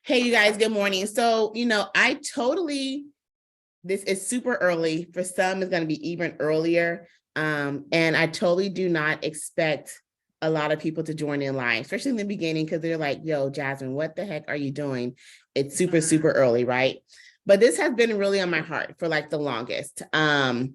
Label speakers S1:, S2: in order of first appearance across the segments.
S1: Hey, you guys, good morning. So, this is super early. For some, it's going to be even earlier. And I totally do not expect a lot of people to join in line, especially in the beginning, because they're like, yo, Jasmine, what the heck are you doing? It's super, super early, right? But this has been really on my heart for like the longest. And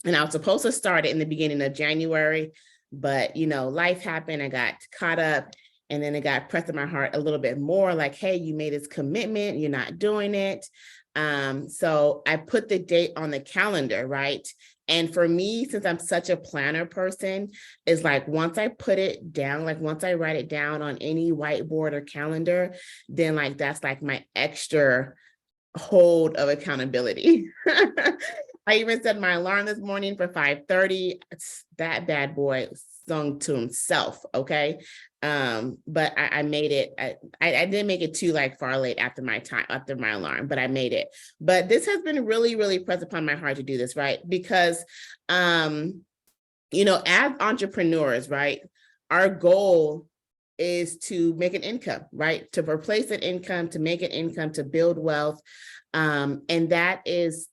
S1: I was supposed to start it in the beginning of January, but life happened. I got caught up, and then it got pressed in my heart a little bit more like, hey, you made this commitment, you're not doing it. So I put the date on the calendar, right? And for me, since I'm such a planner person, is like once I put it down, like once I write it down on any whiteboard or calendar, then like that's like my extra hold of accountability. I even set my alarm this morning for 5:30. That bad boy sung to himself. Okay. But I made it. I didn't make it too like far late after my alarm, but I made it. But this has been really, really pressed upon my heart to do this, right? Because as entrepreneurs, right, our goal is to make an income, right? To replace an income, to make an income, to build wealth. And that is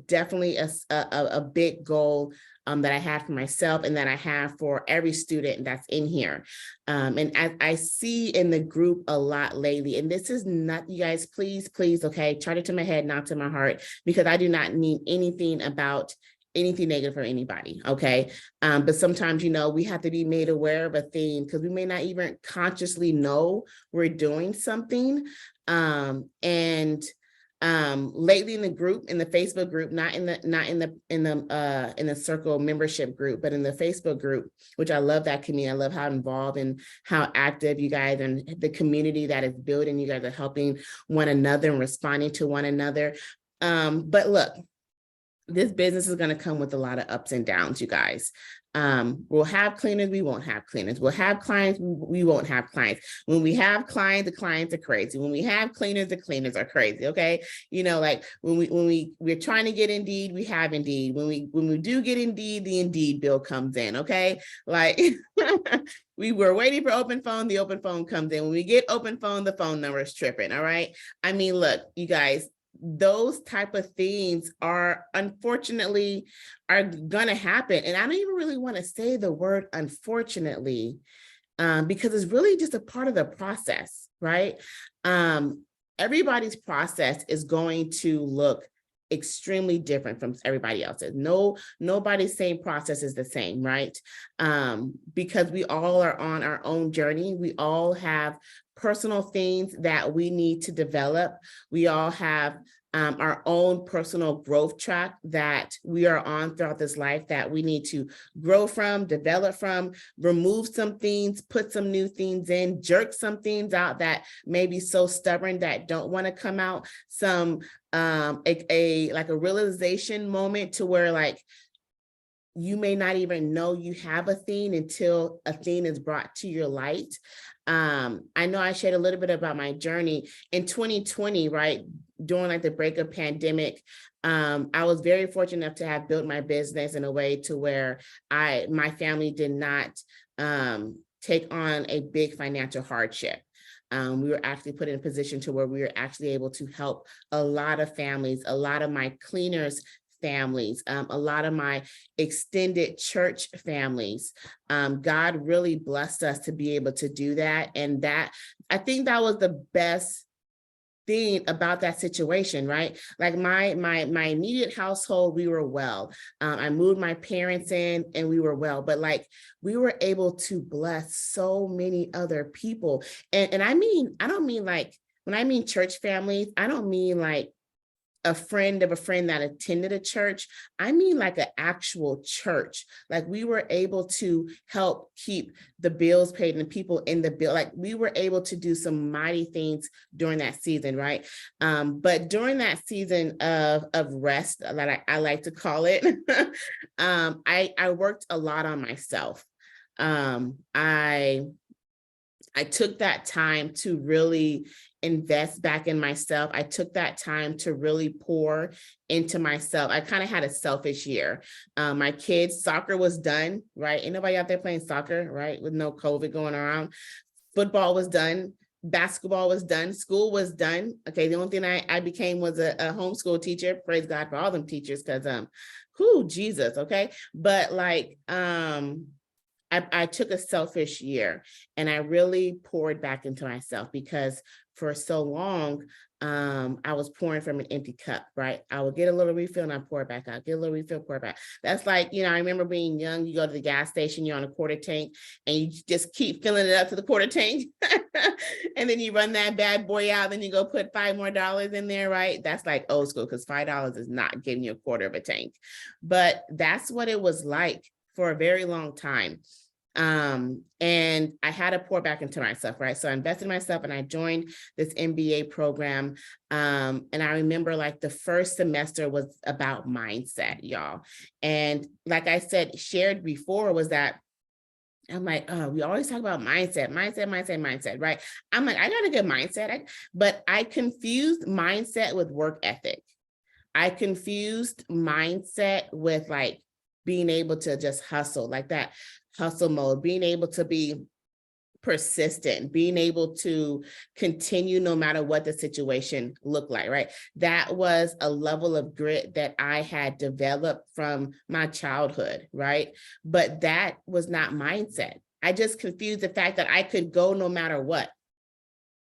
S1: definitely a big goal that I have for myself and that I have for every student that's in here. And I see in the group a lot lately, and this is not, you guys, please, okay, charge it to my head, not to my heart, because I do not mean anything negative for anybody, okay? But sometimes, we have to be made aware of a thing because we may not even consciously know we're doing something. Lately in the Facebook group, not in the circle membership group, but in the Facebook group, which I love that community. I love how involved and how active you guys and the community that is building. You guys are helping one another and responding to one another. But look, this business is going to come with a lot of ups and downs, you guys. We'll have cleaners, we won't have cleaners. We'll have clients, we won't have clients. When we have clients, the clients are crazy. When we have cleaners, the cleaners are crazy. Okay. Like we're trying to get Indeed, we have Indeed. When we do get Indeed, the Indeed bill comes in. Okay. Like we were waiting for open phone, the open phone comes in. When we get open phone, the phone number is tripping. All right. I mean, look, you guys, those type of things are unfortunately are going to happen. And I don't even really want to say the word unfortunately, because it's really just a part of the process, right? Everybody's process is going to look extremely different from everybody else's. Nobody's same process is the same, right? Because we all are on our own journey. We all have personal things that we need to develop. We all have our own personal growth track that we are on throughout this life that we need to grow from, develop from, remove some things, put some new things in, jerk some things out that may be so stubborn that don't want to come out. Some a realization moment to where like you may not even know you have a thing until a thing is brought to your light. I know I shared a little bit about my journey in 2020, right? During like the breakup pandemic, I was very fortunate enough to have built my business in a way to where my family did not take on a big financial hardship. We were actually put in a position to where we were actually able to help a lot of families, a lot of my cleaners families, a lot of my extended church families. God really blessed us to be able to do that. And that, I think that was the best thing about that situation, right? Like my immediate household, we were well. I moved my parents in and we were well, but like we were able to bless so many other people. And I mean, I don't mean like, when I mean church families, I don't mean like a friend of a friend that attended a church. I mean like an actual church. Like we were able to help keep the bills paid and the people in the bill. Like we were able to do some mighty things during that season, right? But during that season of rest, that I like to call it, I worked a lot on myself. I took that time to really invest back in myself. I took that time to really pour into myself. I kind of had a selfish year. My kids' soccer was done, right? Ain't nobody out there playing soccer, right? With no COVID going around. Football was done. basketball was done, school was done. Okay, the only thing I became was a homeschool teacher. Praise God for all them teachers, because Jesus, okay. But like I took a selfish year, and I really poured back into myself, because for so long, I was pouring from an empty cup, right? I would get a little refill and I pour it back out, get a little refill, pour it back. That's like, I remember being young, you go to the gas station, you're on a quarter tank, and you just keep filling it up to the quarter tank. And then you run that bad boy out, then you go put $5 more in there, right? That's like old school, because $5 is not giving you a quarter of a tank. But that's what it was like for a very long time. And I had to pour back into myself, right? So I invested in myself, and I joined this MBA program. And I remember like the first semester was about mindset, y'all. And like I said, shared before, was that I'm like, oh, we always talk about mindset, right? I'm like, I got a good mindset, but I confused mindset with work ethic. I confused mindset with like being able to just hustle, like that hustle mode, being able to be persistent, being able to continue no matter what the situation looked like, right? That was a level of grit that I had developed from my childhood, right? But that was not mindset. I just confused the fact that I could go no matter what,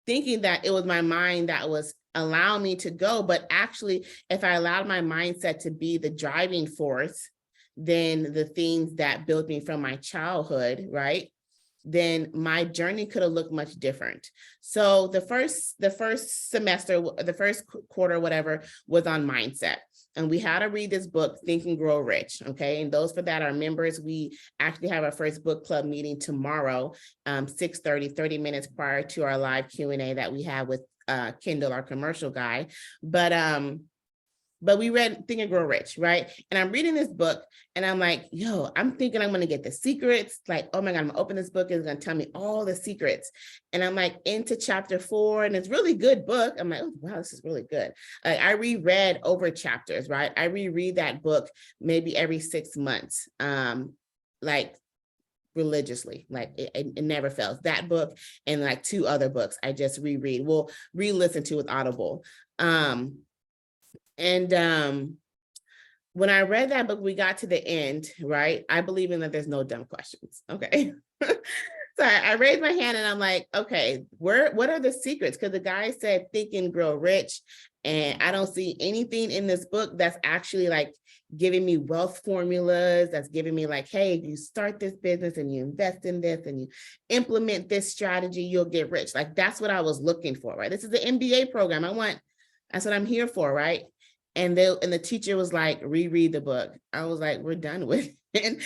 S1: thinking that it was my mind that was allowing me to go. But actually, if I allowed my mindset to be the driving force, then the things that built me from my childhood, right, then my journey could have looked much different. So the first semester, the first quarter, whatever, was on mindset. And we had to read this book, Think and Grow Rich. Okay. And those for that are members. We actually have our first book club meeting tomorrow, 6:30, 30 minutes prior to our live Q&A that we have with Kendall, our commercial guy. But we read Think and Grow Rich, right? And I'm reading this book, and I'm like, yo, I'm thinking I'm going to get the secrets. Like, oh my God, I'm going to open this book, and it's going to tell me all the secrets. And I'm like into chapter 4, and it's a really good book. I'm like, oh, wow, this is really good. I reread over chapters, right? I reread that book maybe every 6 months, like religiously, like it never fails. That book and like 2 other books I just reread, well, re-listen to with Audible. And when I read that book, we got to the end, right? I believe in that there's no dumb questions. Okay. So I raised my hand and I'm like, okay, what are the secrets? Because the guy said, think and grow rich. And I don't see anything in this book that's actually like giving me wealth formulas, that's giving me like, hey, if you start this business and you invest in this and you implement this strategy, you'll get rich. Like, that's what I was looking for, right? This is the MBA program. That's what I'm here for, right? And the teacher was like, reread the book. I was like, we're done with it.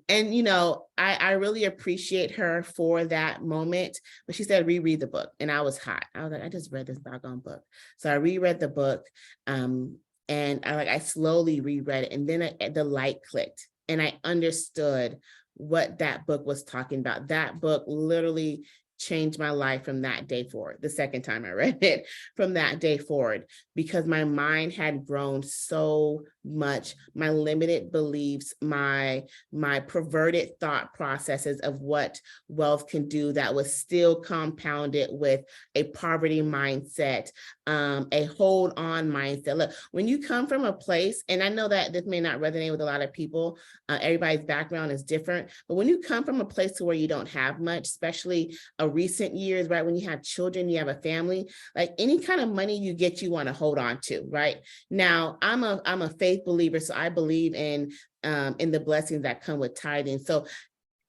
S1: And I really appreciate her for that moment. But she said, reread the book. And I was hot. I was like, I just read this doggone book. So I reread the book. And I slowly reread it. And then the light clicked. And I understood what that book was talking about. That book literally changed my life from that day forward. The second time I read it, from that day forward, because my mind had grown so much. My limited beliefs, my perverted thought processes of what wealth can do, that was still compounded with a poverty mindset, a hold on mindset. Look, when you come from a place, and I know that this may not resonate with a lot of people, everybody's background is different, but when you come from a place to where you don't have much, especially a recent years, right? When you have children, you have a family, like any kind of money you get, you want to hold on to, right? Now, I'm a faith believer, so I believe in the blessings that come with tithing. So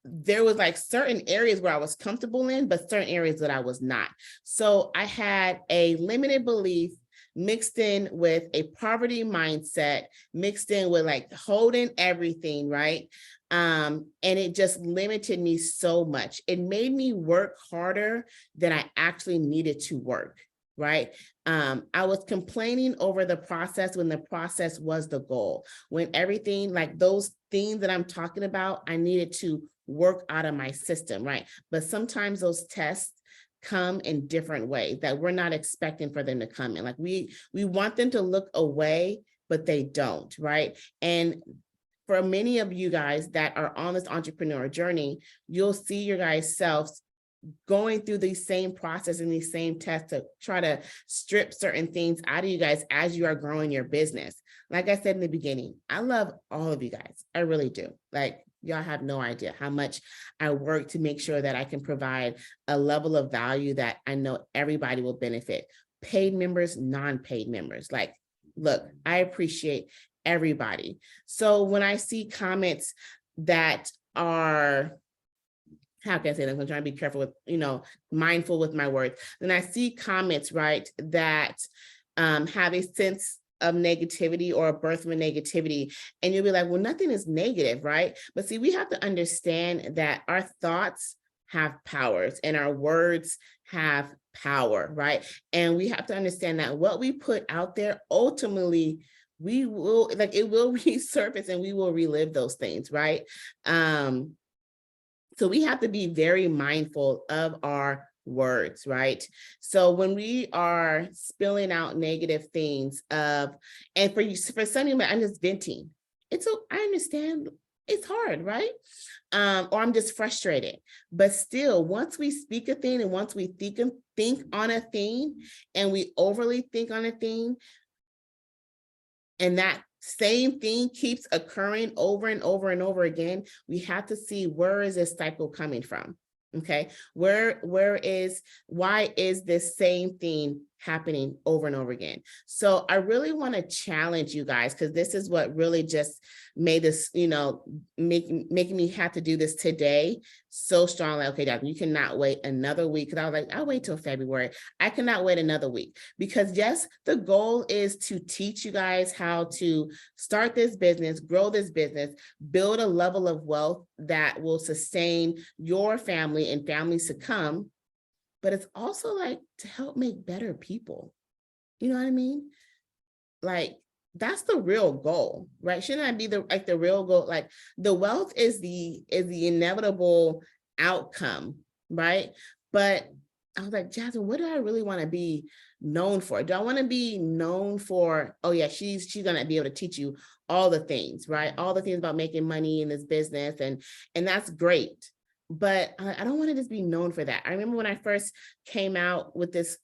S1: there was like certain areas where I was comfortable in, but certain areas that I was not. So I had a limited belief mixed in with a poverty mindset, mixed in with like holding everything, right? And it just limited me so much. It made me work harder than I actually needed to work, right? I was complaining over the process when the process was the goal. When everything, like those things that I'm talking about, I needed to work out of my system, right? But sometimes those tests come in different ways that we're not expecting for them to come in. Like we want them to look away, but they don't, right? And for many of you guys that are on this entrepreneur journey, you'll see your guys' selves going through these same process and these same tests to try to strip certain things out of you guys as you are growing your business. Like I said in the beginning, I love all of you guys. I really do. Like, y'all have no idea how much I work to make sure that I can provide a level of value that I know everybody will benefit. Paid members, non-paid members. Like, look, I appreciate everybody. So when I see comments that are, how can I say that? I'm trying to be careful with, mindful with my words. Then I see comments, right, that have a sense of negativity or a birth of negativity. And you'll be like, well, nothing is negative, right? But see, we have to understand that our thoughts have powers and our words have power, right? And we have to understand that what we put out there, ultimately, it will resurface and we will relive those things, right? So we have to be very mindful of our words, right? So when we are spilling out negative things and for some of you, I'm just venting. I understand it's hard, right? Or I'm just frustrated. But still, once we speak a thing and once we think on a thing and we overly think on a thing, and that same thing keeps occurring over and over and over again, we have to see, where is this cycle coming from? Okay, why is this same thing happening over and over again? So I really want to challenge you guys, because this is what really just made this, making me have to do this today so strongly. Okay, Doc, you cannot wait another week. Because I was like, I'll wait till February. I cannot wait another week, because yes, the goal is to teach you guys how to start this business, grow this business, build a level of wealth that will sustain your family and families to come. But it's also like to help make better people. You know what I mean? Like, that's the real goal, right? Shouldn't that be the real goal? Like, the wealth is the inevitable outcome, right? But I was like, Jasmine, what do I really want to be known for? Do I want to be known for, oh yeah, she's gonna be able to teach you all the things, right? All the things about making money in this business, and that's great. But I don't want to just be known for that. I remember when I first came out with this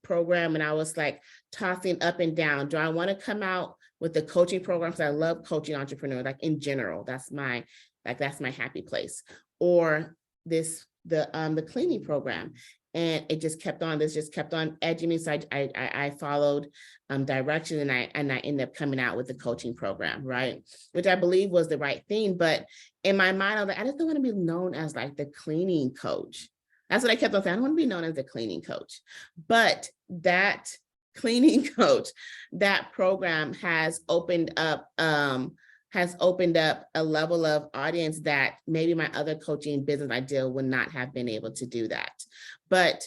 S1: program, and I was like tossing up and down. Do I want to come out with the coaching program? Because I love coaching entrepreneurs, like in general. That's my happy place. Or the cleaning program. And it just kept on. This just kept on edging me. So I followed direction, and I ended up coming out with the coaching program, right? Which I believe was the right thing. But in my mind, I was like, I just don't want to be known as like the cleaning coach. That's what I kept on saying. I don't want to be known as the cleaning coach. But that cleaning coach, that program has opened up a level of audience that maybe my other coaching business idea would not have been able to do that. But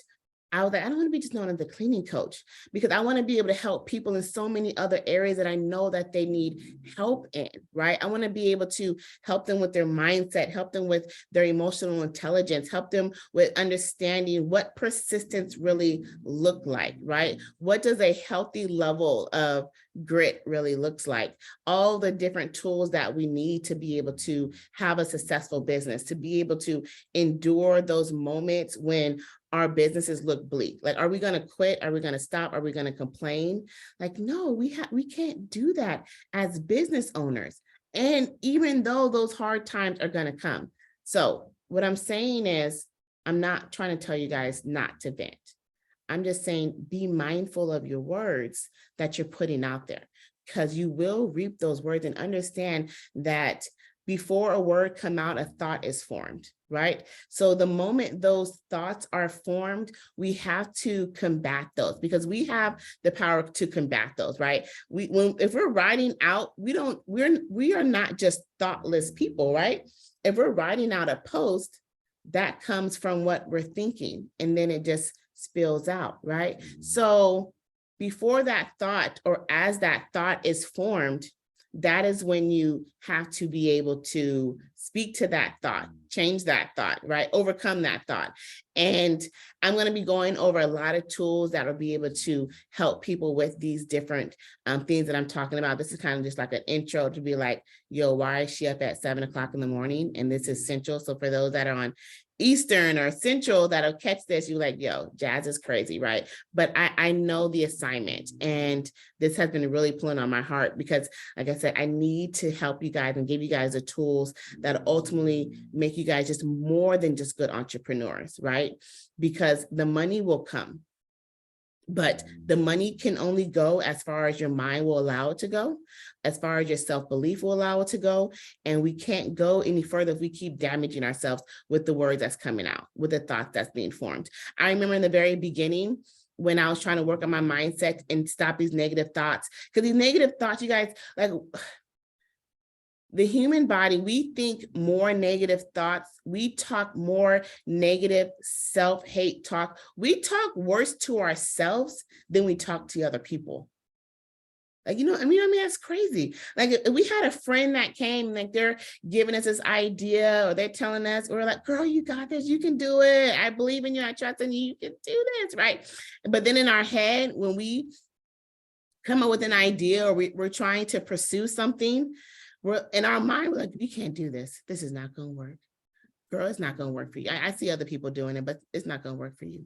S1: I was like, I don't want to be just known as the cleaning coach, because I want to be able to help people in so many other areas that I know that they need help in, right? I want to be able to help them with their mindset, help them with their emotional intelligence, help them with understanding what persistence really look like, right? What does a healthy level of grit really looks like? All the different tools that we need to be able to have a successful business, to be able to endure those moments when our businesses look bleak. Like, are we going to quit? Are we going to stop? Are we going to complain? Like, no, we can't do that as business owners. And even though those hard times are going to come. So what I'm saying is, I'm not trying to tell you guys not to vent. I'm just saying, be mindful of your words that you're putting out there, because you will reap those words, and understand that before a word come out, a thought is formed, right? So the moment those thoughts are formed, we have to combat those, because we have the power to combat those, right? If we're writing out, we are not just thoughtless people, right? If we're writing out a post, that comes from what we're thinking, and then it just spills out, right? So before that thought, or as that thought is formed, that is when you have to be able to speak to that thought, change that thought, right? Overcome that thought. And I'm going to be going over a lot of tools that will be able to help people with these different things that I'm talking about. This is kind of just like an intro to be like, yo, why is she up at 7 o'clock in the morning? And this is central. So for those that are on Eastern or Central that'll catch this, you're like, yo, Jazz is crazy, right? But I know the assignment, and this has been really pulling on my heart because, like I said, I need to help you guys and give you guys the tools that ultimately make you guys just more than just good entrepreneurs, right? Because the money will come. But the money can only go as far as your mind will allow it to go, as far as your self-belief will allow it to go. And we can't go any further if we keep damaging ourselves with the words that's coming out, with the thoughts that's being formed. I remember in the very beginning, when I was trying to work on my mindset and stop these negative thoughts, because these negative thoughts, you guys, like, the human body, we think more negative thoughts. We talk more negative self-hate talk. We talk worse to ourselves than we talk to other people. Like, I mean, that's crazy. Like, if we had a friend that came, like they're giving us this idea, or they're telling us, we're like, girl, you got this, you can do it. I believe in you, I trust in you, you can do this, right? But then in our head, when we come up with an idea, or we're trying to pursue something, we're in our mind, we're like, you can't do this. This is not going to work. Girl, it's not going to work for you. I see other people doing it, but it's not going to work for you.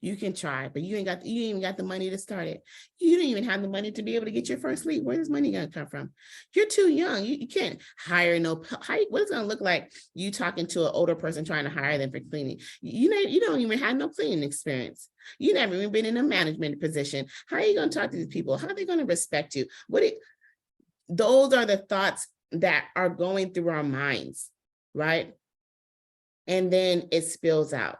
S1: You can try, but you ain't even got the money to start it. You don't even have the money to be able to get your first lead. Where's this money going to come from? You're too young. You can't hire what is it going to look like you talking to an older person trying to hire them for cleaning? You don't even have no cleaning experience. You never even been in a management position. How are you going to talk to these people? How are they going to respect you? Those are the thoughts that are going through our minds, right? And then it spills out,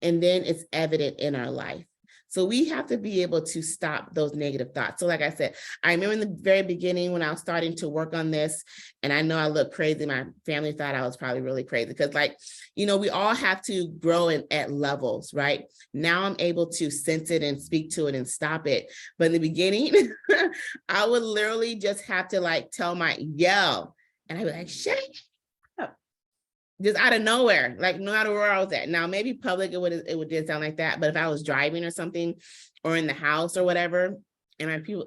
S1: and then it's evident in our life. So we have to be able to stop those negative thoughts. So like I said, I remember in the very beginning when I was starting to work on this, and I know I look crazy. My family thought I was probably really crazy because, like, we all have to grow at levels, right? Now I'm able to sense it and speak to it and stop it. But in the beginning, I would literally just have to yell, and I'd be like, shut up. Just out of nowhere, like no matter where I was at. Now, maybe public, it would just sound like that. But if I was driving or something, or in the house or whatever, and my people,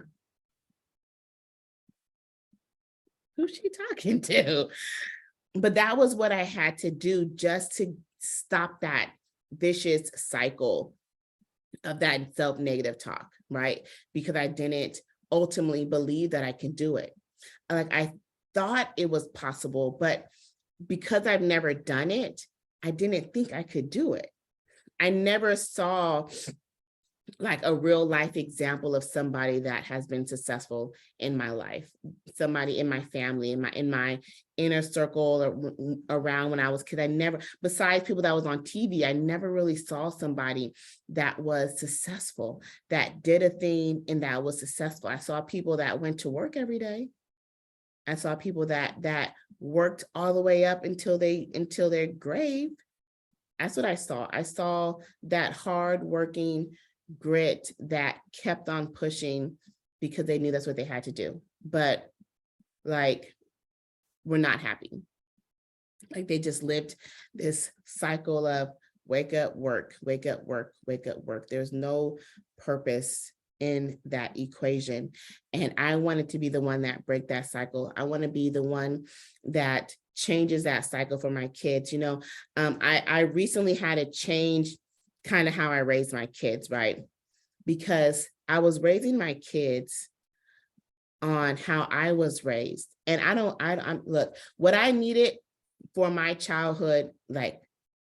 S1: who's she talking to? But that was what I had to do just to stop that vicious cycle of that self-negative talk, right? Because I didn't ultimately believe that I can do it. Like, I thought it was possible, but because I've never done it, I didn't think I could do it. I never saw like a real life example of somebody that has been successful in my life, somebody in my family, in my inner circle, or around when I was a kid. Besides people that was on TV, I never really saw somebody that was successful, that did a thing and that was successful. I saw people that went to work every day. I saw people that worked all the way up until their grave. That's what I saw. I saw that hardworking grit that kept on pushing because they knew that's what they had to do. But like, we're not happy. Like, they just lived this cycle of wake up, work, wake up, work, wake up, work. There's no purpose in that equation. And I wanted to be the one that break that cycle. I want to be the one that changes that cycle for my kids. I recently had to change kind of how I raise my kids, right? Because I was raising my kids on how I was raised. And I'm look, what I needed for my childhood, like,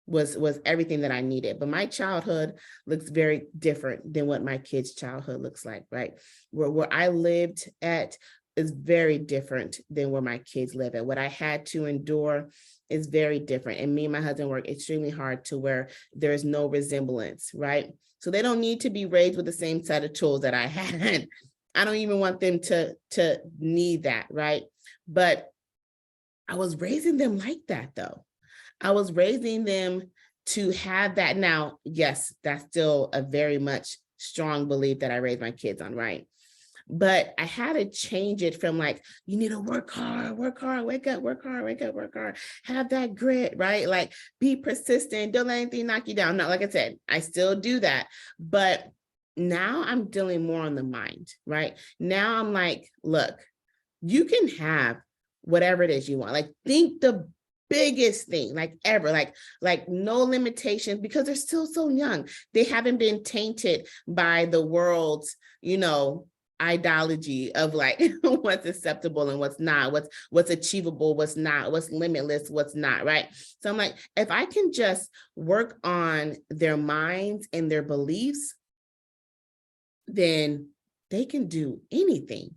S1: was everything that I needed. But my childhood looks very different than what my kids' childhood looks like, right? Where I lived at is very different than where my kids live at. What I had to endure is very different. And me and my husband work extremely hard to where there is no resemblance, right? So they don't need to be raised with the same set of tools that I had. I don't even want them to need that, right? But I was raising them like that, though. I was raising them to have that. Now, yes, that's still a very much strong belief that I raised my kids on, right? But I had to change it from like, you need to work hard, wake up, work hard, wake up, work hard, have that grit, right? Like, be persistent, don't let anything knock you down. Now, like I said, I still do that, but now I'm dealing more on the mind, right? Now I'm like, look, you can have whatever it is you want. Like, think the biggest thing like ever, like no limitations, because they're still so young. They haven't been tainted by the world's, ideology of like what's acceptable and what's not, what's achievable, what's not, what's limitless, what's not, right? So I'm like, if I can just work on their minds and their beliefs, then they can do anything.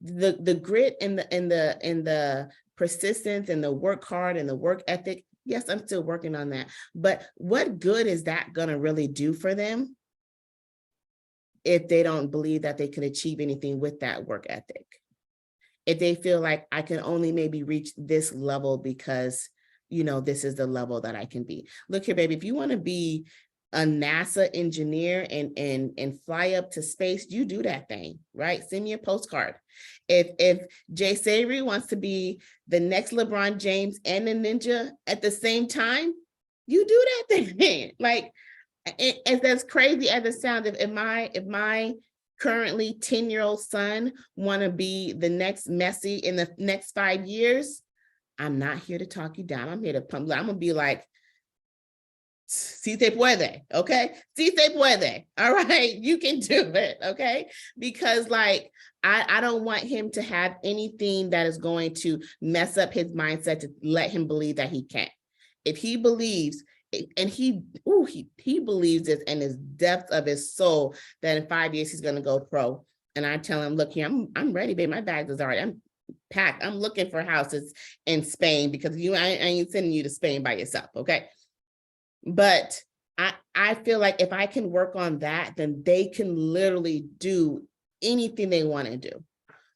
S1: The grit and the persistence and the work hard and the work ethic, yes, I'm still working on that. But what good is that gonna really do for them if they don't believe that they can achieve anything with that work ethic? If they feel like I can only maybe reach this level because, this is the level that I can be. Look here, baby, if you want to be a NASA engineer and fly up to space, you do that thing, right? Send me a postcard. If Jay Savory wants to be the next LeBron James and a ninja at the same time, you do that thing. Like, as that's crazy as it sounds, if my currently 10-year-old son want to be the next Messi in the next 5 years, I'm not here to talk you down. I'm here to pump. I'm gonna be like, si se puede, okay? Si se puede, all right? You can do it, okay? Because like, I don't want him to have anything that is going to mess up his mindset to let him believe that he can't. If he believes, and he believes this in his depth of his soul, that in 5 years he's gonna go pro. And I tell him, look here, I'm ready, babe. My bags is already, I'm packed. I'm looking for houses in Spain because I ain't sending you to Spain by yourself, okay? But I feel like if I can work on that, then they can literally do anything they want to do.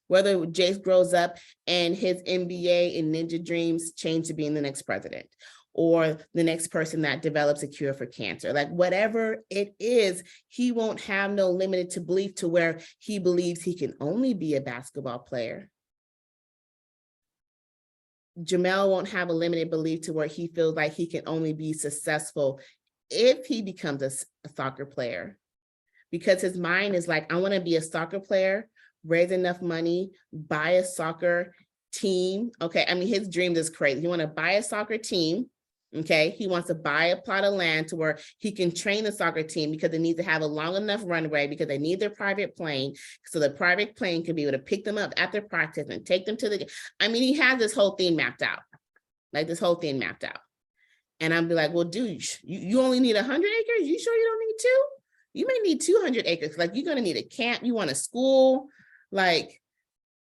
S1: Whether Jace grows up and his MBA and ninja dreams change to being the next president, or the next person that develops a cure for cancer, like whatever it is, he won't have no limited to belief to where he believes he can only be a basketball player. Jamel won't have a limited belief to where he feels like he can only be successful if he becomes a soccer player, because his mind is like, I want to be a soccer player, raise enough money, buy a soccer team. Okay, I mean, his dream is crazy. He want to buy a soccer team. Okay, he wants to buy a plot of land to where he can train the soccer team, because they need to have a long enough runway, because they need their private plane, so the private plane can be able to pick them up after practice and take them to the, I mean, he has this whole thing mapped out, like this whole thing mapped out. And I'd be like, well, dude, you only need 100 acres? You sure you don't need 2? You may need 200 acres. Like, you're gonna need a camp, you want a school, like,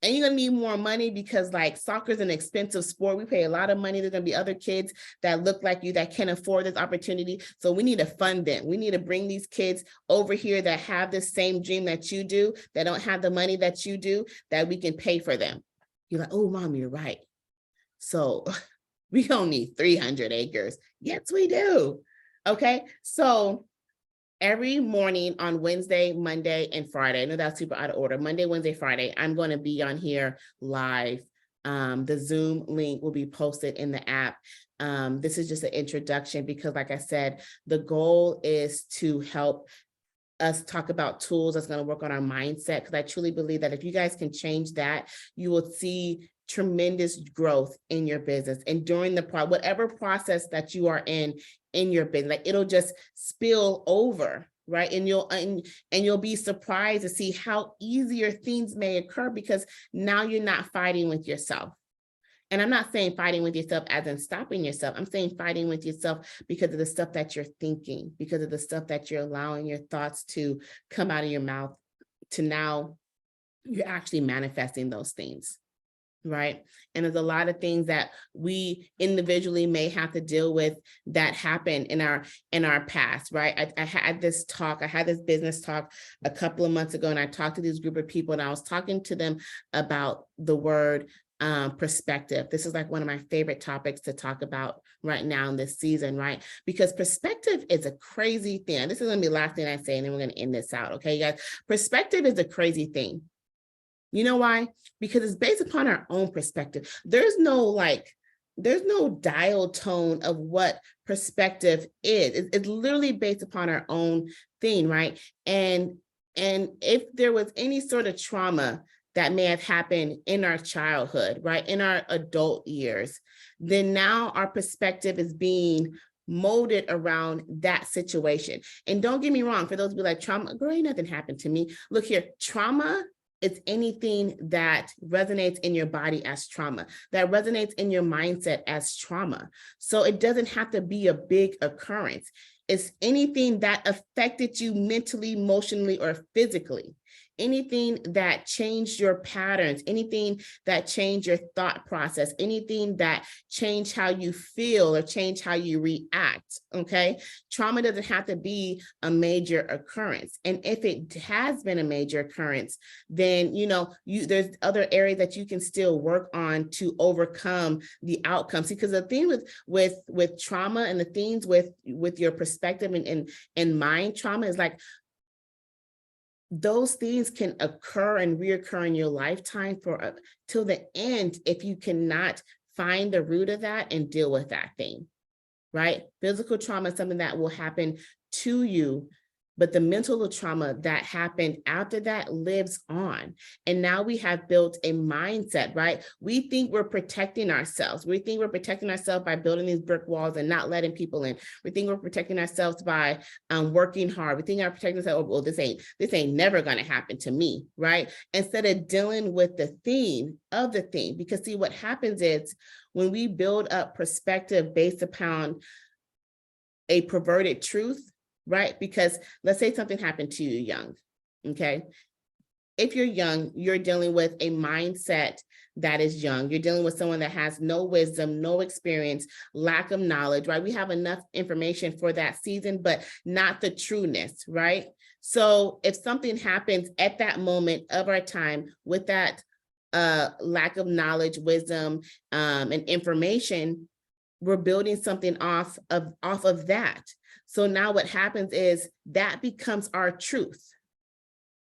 S1: and you're gonna need more money, because like soccer is an expensive sport. We pay a lot of money. There's gonna be other kids that look like you that can afford this opportunity. So we need to fund them. We need to bring these kids over here that have the same dream that you do, that don't have the money that you do, that we can pay for them. You're like, oh, mom, you're right. So we don't need 300 acres. Yes, we do. Okay, so every morning on Wednesday, Monday, and Friday, I know that's super out of order, Monday, Wednesday, Friday, I'm going to be on here live. The Zoom link will be posted in the app. This is just an introduction, because like I said, the goal is to help us talk about tools that's going to work on our mindset, because I truly believe that if you guys can change that, you will see tremendous growth in your business. And during the whatever process that you are in your business, like it'll just spill over, right? And you'll be surprised to see how easier things may occur, because now you're not fighting with yourself. And I'm not saying fighting with yourself as in stopping yourself. I'm saying fighting with yourself because of the stuff that you're thinking, because of the stuff that you're allowing your thoughts to come out of your mouth, to now you're actually manifesting those things. Right. And there's a lot of things that we individually may have to deal with that happen in our past. Right. I had this business talk a couple of months ago, and I talked to this group of people, and I was talking to them about the word perspective. This is like one of my favorite topics to talk about right now in this season, right? Because perspective is a crazy thing. And this is going to be the last thing I say, and then we're going to end this out. Okay, guys, perspective is a crazy thing. You know why? Because it's based upon our own perspective. There's no dial tone of what perspective is. It's literally based upon our own thing, right? And if there was any sort of trauma that may have happened in our childhood, right? In our adult years, then now our perspective is being molded around that situation. And don't get me wrong, for those who be like, trauma, girl, ain't nothing happened to me. Look here, trauma is anything that resonates in your body as trauma, that resonates in your mindset as trauma. So it doesn't have to be a big occurrence. It's anything that affected you mentally, emotionally, or physically. Anything that changed your patterns, anything that changed your thought process, anything that changed how you feel or changed how you react, okay? Trauma doesn't have to be a major occurrence. And if it has been a major occurrence, then, there's other areas that you can still work on to overcome the outcomes. Because the thing with trauma and the things with your perspective and mind trauma is like, those things can occur and reoccur in your lifetime till the end if you cannot find the root of that and deal with that thing, right? Physical trauma is something that will happen to you, but the mental trauma that happened after that lives on. And now we have built a mindset, right? We think we're protecting ourselves. We think we're protecting ourselves by building these brick walls and not letting people in. We think we're protecting ourselves by working hard. We think we're protecting ourselves, well, this ain't never gonna happen to me, right? Instead of dealing with the theme of the thing. Because see, what happens is when we build up perspective based upon a perverted truth, right? Because let's say something happened to you young, okay? If you're young, you're dealing with a mindset that is young. You're dealing with someone that has no wisdom, no experience, lack of knowledge, right? We have enough information for that season, but not the trueness, right? So if something happens at that moment of our time with that lack of knowledge, wisdom, and information, we're building something off of that. So now what happens is that becomes our truth,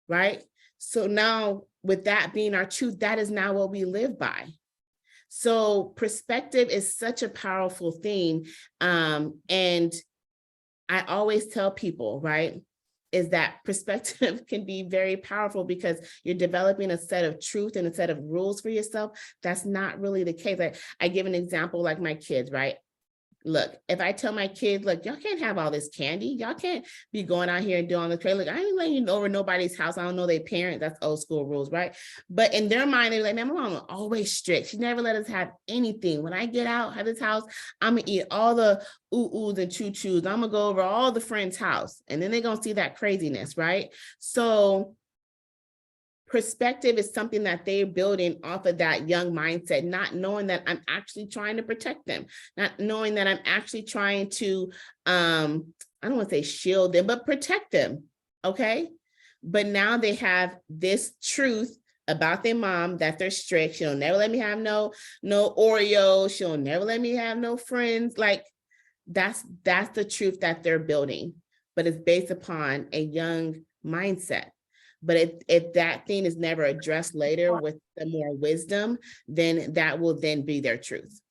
S1: right? So now with that being our truth, that is now what we live by. So perspective is such a powerful thing. And I always tell people, right, is that perspective can be very powerful because you're developing a set of truth and a set of rules for yourself. That's not really the case. I give an example like my kids, right? Look, if I tell my kids, look, y'all can't have all this candy. Y'all can't be going out here and doing the trade. Look, I ain't letting you over nobody's house. I don't know their parents. That's old school rules, right? But in their mind, they're like, man, my mom was always strict. She never let us have anything. When I get out of this house, I'm going to eat all the ooh-oohs and choo-choos. I'm going to go over all the friends' house. And then they're going to see that craziness, right? So perspective is something that they're building off of that young mindset, not knowing that I'm actually trying to protect them, not knowing that I'm actually trying to, I don't want to say shield them, but protect them, okay? But now they have this truth about their mom that they're strict. She'll never let me have no Oreos. She'll never let me have no friends. Like that's the truth that they're building, but it's based upon a young mindset. But if that thing is never addressed later with the more wisdom, then that will then be their truth.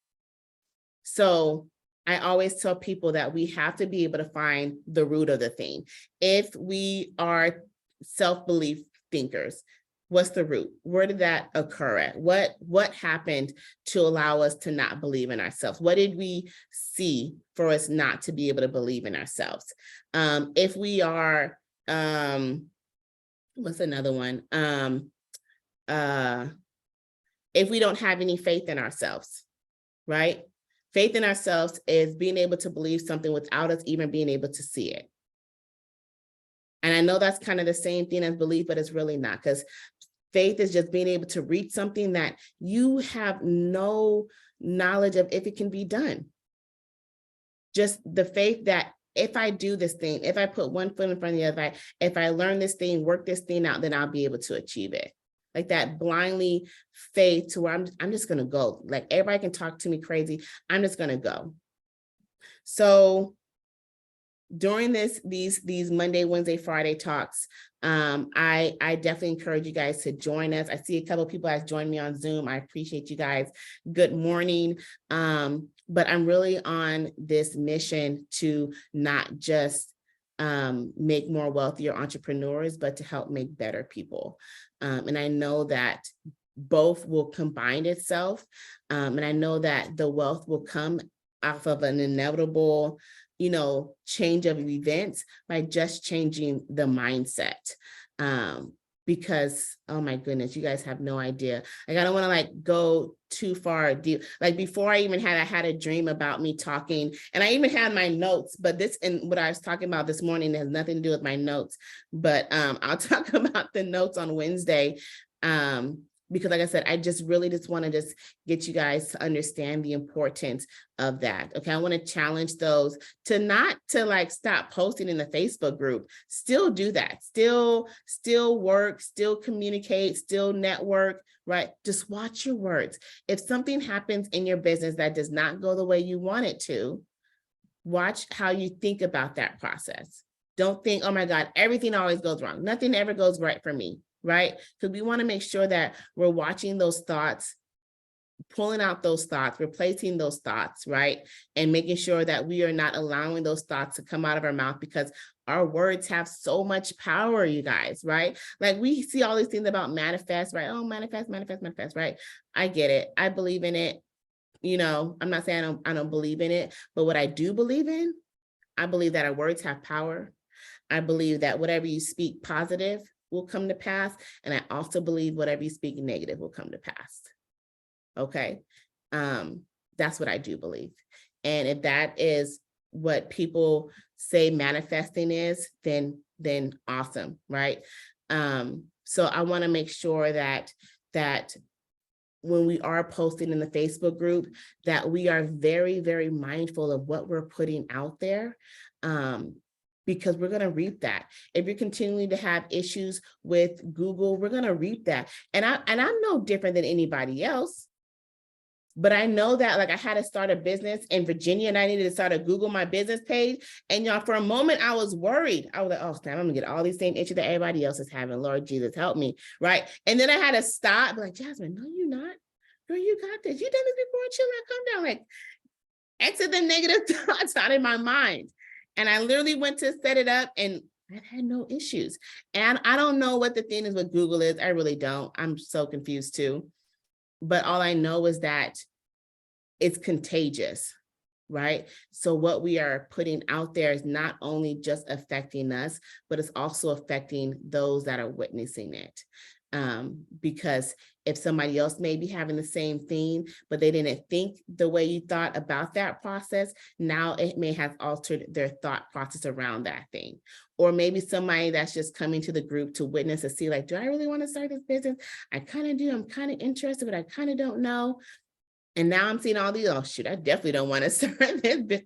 S1: So I always tell people that we have to be able to find the root of the thing. If we are self-belief thinkers, what's the root? Where did that occur at? What happened to allow us to not believe in ourselves? What did we see for us not to be able to believe in ourselves? If we are, what's another one? If we don't have any faith in ourselves, right? Faith in ourselves is being able to believe something without us even being able to see it. And I know that's kind of the same thing as belief, but it's really not, because faith is just being able to reach something that you have no knowledge of if it can be done. Just the faith that if I do this thing, if I put one foot in front of the other, if I learn this thing, work this thing out, then I'll be able to achieve it. Like that blindly faith to where I'm just going to go. Like everybody can talk to me crazy. I'm just going to go. So during these Monday, Wednesday, Friday talks, I definitely encourage you guys to join us. I see a couple of people have joined me on Zoom. I appreciate you guys. Good morning. But I'm really on this mission to not just make more wealthier entrepreneurs, but to help make better people. And I know that both will combine itself. And I know that the wealth will come off of an inevitable, change of events by just changing the mindset. Because, oh my goodness, you guys have no idea. Like, I don't want to like go too far deep. Like before I had a dream about me talking, and I even had my notes, but this and what I was talking about this morning has nothing to do with my notes, but I'll talk about the notes on Wednesday. Because like I said, I just really want to just get you guys to understand the importance of that. Okay. I want to challenge those to not to like stop posting in the Facebook group. Still do that. Still work, still communicate, still network, right? Just watch your words. If something happens in your business that does not go the way you want it to, watch how you think about that process. Don't think, oh my God, everything always goes wrong. Nothing ever goes right for me. Right? Because we want to make sure that we're watching those thoughts, pulling out those thoughts, replacing those thoughts, right? And making sure that we are not allowing those thoughts to come out of our mouth, because our words have so much power, you guys, right? Like we see all these things about manifest, right? Oh, manifest, right? I get it. I believe in it. I'm not saying I don't believe in it, but what I do believe in, I believe that our words have power. I believe that whatever you speak positive will come to pass. And I also believe whatever you speak negative will come to pass. Okay. That's what I do believe. And if that is what people say manifesting is, then awesome. Right. So I want to make sure that when we are posting in the Facebook group, that we are very, very mindful of what we're putting out there. Because we're going to reap that. If you're continuing to have issues with Google, we're going to reap that. And I'm no different than anybody else. But I know that like I had to start a business in Virginia and I needed to start a Google My Business page. And y'all, for a moment, I was worried. I was like, oh, snap, I'm gonna get all these same issues that everybody else is having. Lord Jesus, help me. Right. And then I had to stop, like, Jasmine, no, you're not. Girl, you got this. You done this before. Chill out, calm down. Like, exit the negative thoughts out of my mind. And I literally went to set it up and I had no issues. And I don't know what the thing is with Google is. I really don't. I'm so confused too. But all I know is that it's contagious, right? So what we are putting out there is not only just affecting us, but it's also affecting those that are witnessing it. Because if somebody else may be having the same thing, but they didn't think the way you thought about that process, now it may have altered their thought process around that thing. Or maybe somebody that's just coming to the group to witness and see like, do I really want to start this business? I kind of do. I'm kind of interested, but I kind of don't know. And now I'm seeing all these, oh shoot, I definitely don't want to start this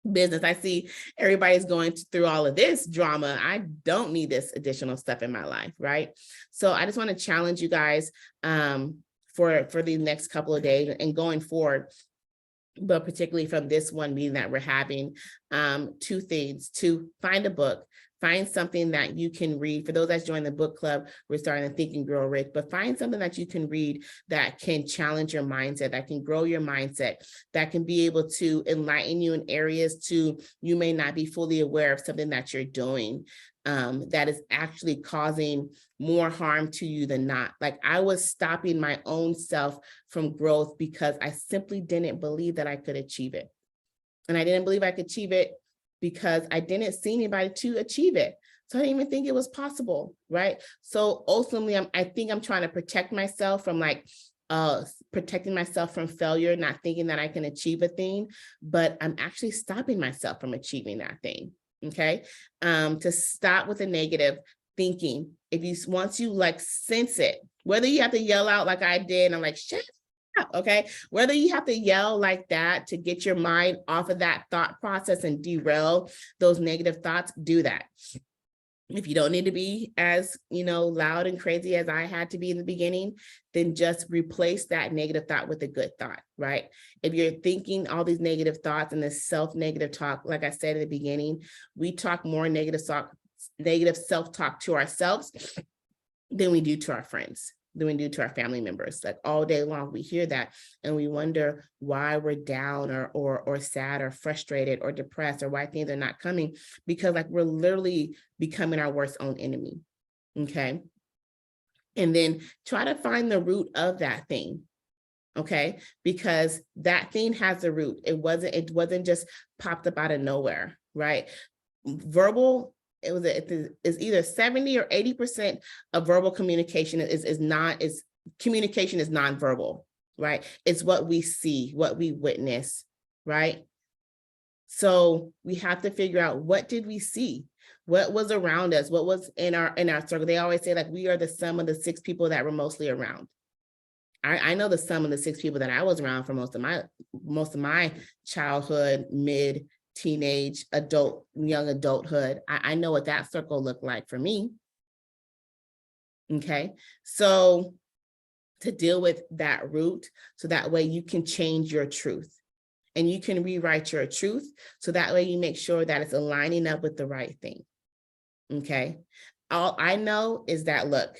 S1: business. I see everybody's going through all of this drama. I don't need this additional stuff in my life, right? So I just want to challenge you guys for the next couple of days and going forward, but particularly from this one meeting that we're having, two things: to find a book. Find something that you can read. For those that join the book club, we're starting to Think and Grow Rich, but find something that you can read that can challenge your mindset, that can grow your mindset, that can be able to enlighten you in areas you may not be fully aware of something that you're doing that is actually causing more harm to you than not. Like I was stopping my own self from growth because I simply didn't believe that I could achieve it. And I didn't believe I could achieve it because I didn't see anybody to achieve it. So I didn't even think it was possible, right? So ultimately, I think I'm trying to protect myself from protecting myself from failure, not thinking that I can achieve a thing, but I'm actually stopping myself from achieving that thing, okay? To stop with the negative thinking. Once you like sense it, whether you have to yell out like I did, and I'm like, shut up, okay? Whether you have to yell like that to get your mind off of that thought process and derail those negative thoughts, do that. If you don't need to be as, loud and crazy as I had to be in the beginning, then just replace that negative thought with a good thought, right? If you're thinking all these negative thoughts and this self-negative talk, like I said at the beginning, we talk more negative self-talk to ourselves than we do to our friends. than we do to our family members. Like all day long, we hear that and we wonder why we're down or sad or frustrated or depressed or why things are not coming, because like we're literally becoming our worst own enemy. Okay. And then try to find the root of that thing. Okay, because that thing has a root. It wasn't just popped up out of nowhere, right? Verbal, it's either 70 or 80% of verbal communication is communication is nonverbal, right? It's what we see, what we witness, right? So we have to figure out, what did we see? What was around us? What was in our circle? They always say like we are the sum of the 6 people that we're mostly around. I know the sum of the 6 people that I was around for most of my childhood, mid, teenage, adult, young adulthood. I know what that circle looked like for me. Okay, so to deal with that root, so that way you can change your truth and you can rewrite your truth. So that way you make sure that it's aligning up with the right thing. Okay, all I know is that, look,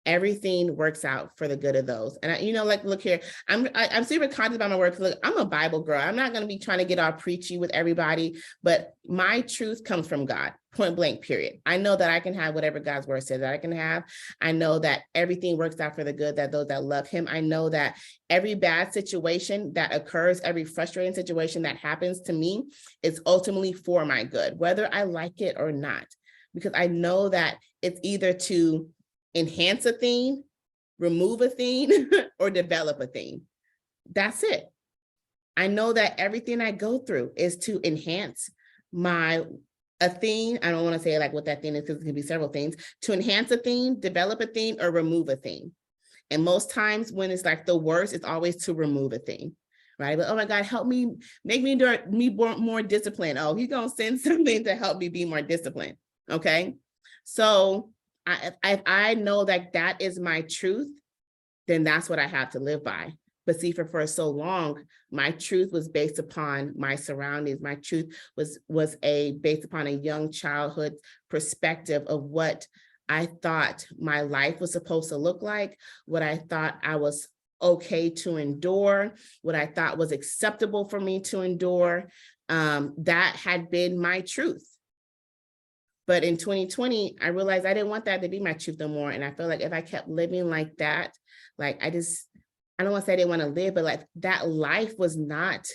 S1: everything works out for the good of those. And like, look here, I'm super conscious about my words. Look, I'm a Bible girl. I'm not going to be trying to get all preachy with everybody, but my truth comes from God, point blank, period. I know that I can have whatever God's word says that I can have. I know that everything works out for the good, that those that love him. I know that every bad situation that occurs, every frustrating situation that happens to me is ultimately for my good, whether I like it or not, because I know that it's either to enhance a thing, remove a thing, or develop a thing. That's it. I know that everything I go through is to enhance a thing. I don't want to say like what that thing is, because it can be several things. To enhance a thing, develop a thing, or remove a thing. And most times when it's like the worst, it's always to remove a thing. Right? But oh my God, help me, make me more disciplined. Oh, he's gonna send something to help me be more disciplined. Okay. So if I know that that is my truth, then that's what I have to live by. But see, for so long, my truth was based upon my surroundings. My truth was based upon a young childhood perspective of what I thought my life was supposed to look like, what I thought I was okay to endure, what I thought was acceptable for me to endure. That had been my truth. But in 2020, I realized I didn't want that to be my truth no more. And I felt like if I kept living like that, like I don't want to say I didn't want to live, but like that life was not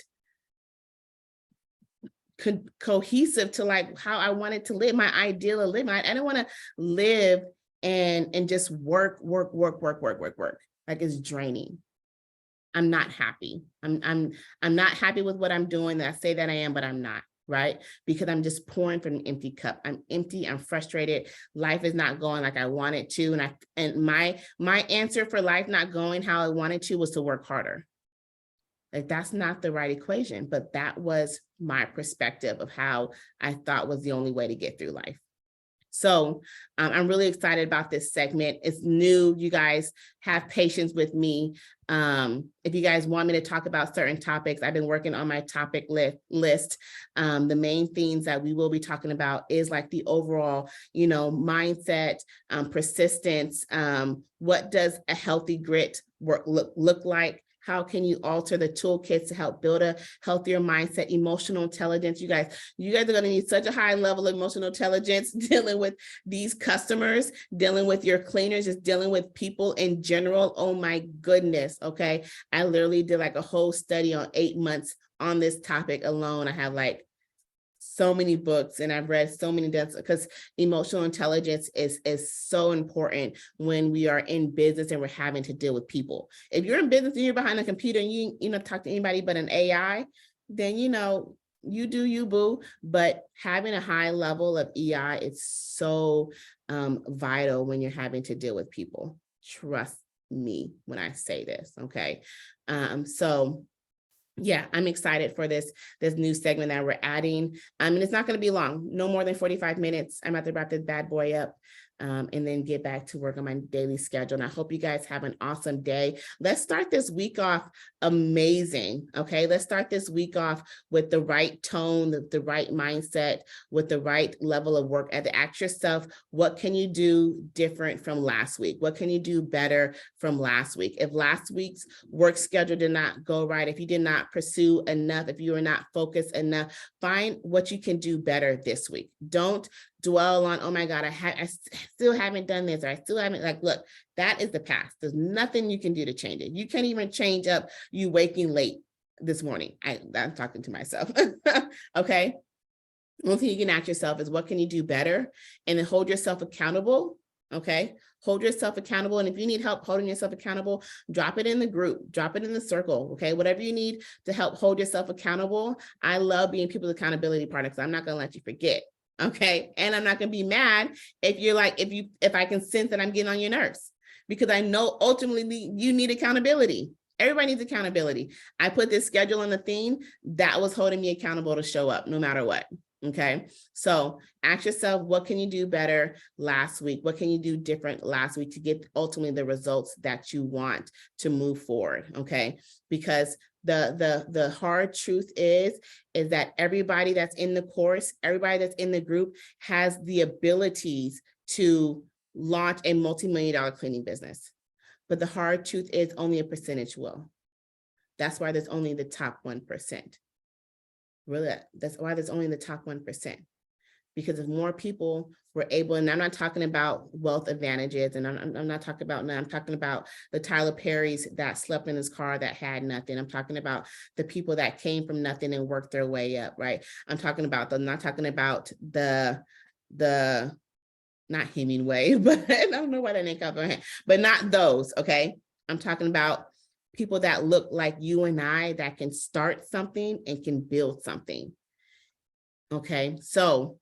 S1: cohesive to like how I wanted to live, my ideal of living. I didn't want to live and just work. Like it's draining. I'm not happy. I'm not happy with what I'm doing. I say that I am, but I'm not. Right? Because I'm just pouring from an empty cup. I'm empty. I'm frustrated. Life is not going like I want it to. And my answer for life not going how I wanted to was to work harder. Like that's not the right equation, but that was my perspective of how I thought was the only way to get through life. So I'm really excited about this segment. It's new. You guys have patience with me. If you guys want me to talk about certain topics, I've been working on my topic list. The main themes that we will be talking about is like the overall, mindset, persistence. What does a healthy grit look like? How can you alter the toolkits to help build a healthier mindset, emotional intelligence? You guys are going to need such a high level of emotional intelligence dealing with these customers, dealing with your cleaners, just dealing with people in general. Oh my goodness. Okay. I literally did like a whole study on 8 months on this topic alone. I have like so many books and I've read so many books because emotional intelligence is so important when we are in business and we're having to deal with people. If you're in business and you're behind a computer and you talk to anybody but an AI, then you do you, boo. But having a high level of EI is so vital when you're having to deal with people. Trust me when I say this. Okay. So yeah, I'm excited for this new segment that we're adding. And it's not going to be long, no more than 45 minutes. I'm about to wrap this bad boy up. and then get back to work on my daily schedule. And I hope you guys have an awesome day. Let's start this week off amazing. Okay, let's start this week off with the right tone, the right mindset, with the right level of work ethic. Ask yourself, what can you do different from last week? What can you do better from last week? If last week's work schedule did not go right, if you did not pursue enough, if you were not focused enough, find what you can do better this week. Don't dwell on, oh my God, I still haven't done this, or I still haven't, like, look, that is the past. There's nothing you can do to change it. You can't even change up you waking late this morning. I'm talking to myself. Okay. One thing you can ask yourself is, what can you do better? And then hold yourself accountable. Okay. Hold yourself accountable. And if you need help holding yourself accountable, drop it in the group, drop it in the circle. Okay. Whatever you need to help hold yourself accountable. I love being people's accountability partner, because I'm not going to let you forget. Okay. And I'm not going to be mad if you're like, if I can sense that I'm getting on your nerves, because I know ultimately you need accountability. Everybody needs accountability. I put this schedule on the theme that was holding me accountable to show up no matter what. Okay. So ask yourself, what can you do better last week? What can you do different last week to get ultimately the results that you want to move forward? Okay. Because the hard truth is that everybody that's in the course, everybody that's in the group has the abilities to launch a multi-million-dollar cleaning business. But the hard truth is only a percentage will. That's why there's only the top 1%. Really, that's why there's only the top 1%. Because if more people were able, and I'm not talking about wealth advantages, and I'm not talking about, no, I'm talking about the Tyler Perrys that slept in his car that had nothing. I'm talking about the people that came from nothing and worked their way up, right? I'm not talking about the not Hemingway, but I don't know why that name comes to my head, but not those, okay? I'm talking about people that look like you and I that can start something and can build something, okay? So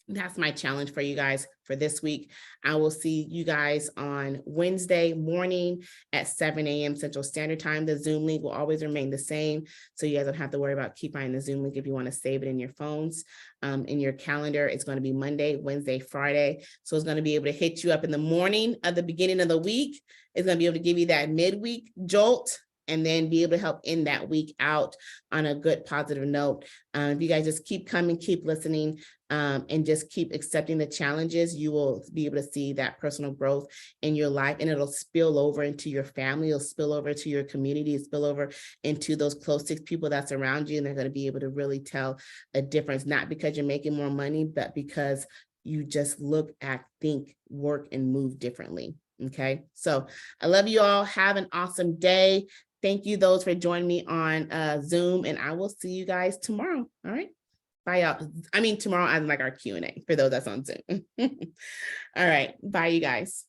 S1: that's my challenge for you guys for this week. I will see you guys on Wednesday morning at 7 a.m. Central Standard Time. The Zoom link will always remain the same, so you guys don't have to worry about keep finding the Zoom link if you want to save it in your phones. In your calendar, it's going to be Monday, Wednesday, Friday. So it's going to be able to hit you up in the morning of the beginning of the week. It's going to be able to give you that midweek jolt, and then be able to help end that week out on a good positive note. If you guys just keep coming, keep listening, and just keep accepting the challenges, you will be able to see that personal growth in your life, and it'll spill over into your family, it'll spill over to your community, it'll spill over into those closest people that's around you, and they're going to be able to really tell a difference, not because you're making more money, but because you just look, act, think, work, and move differently. Okay, so I love you all. Have an awesome day. Thank you those for joining me on Zoom, and I will see you guys tomorrow. All right. Bye, y'all. I mean, tomorrow, I like our Q&A for those that's on Zoom. All right. Bye, you guys.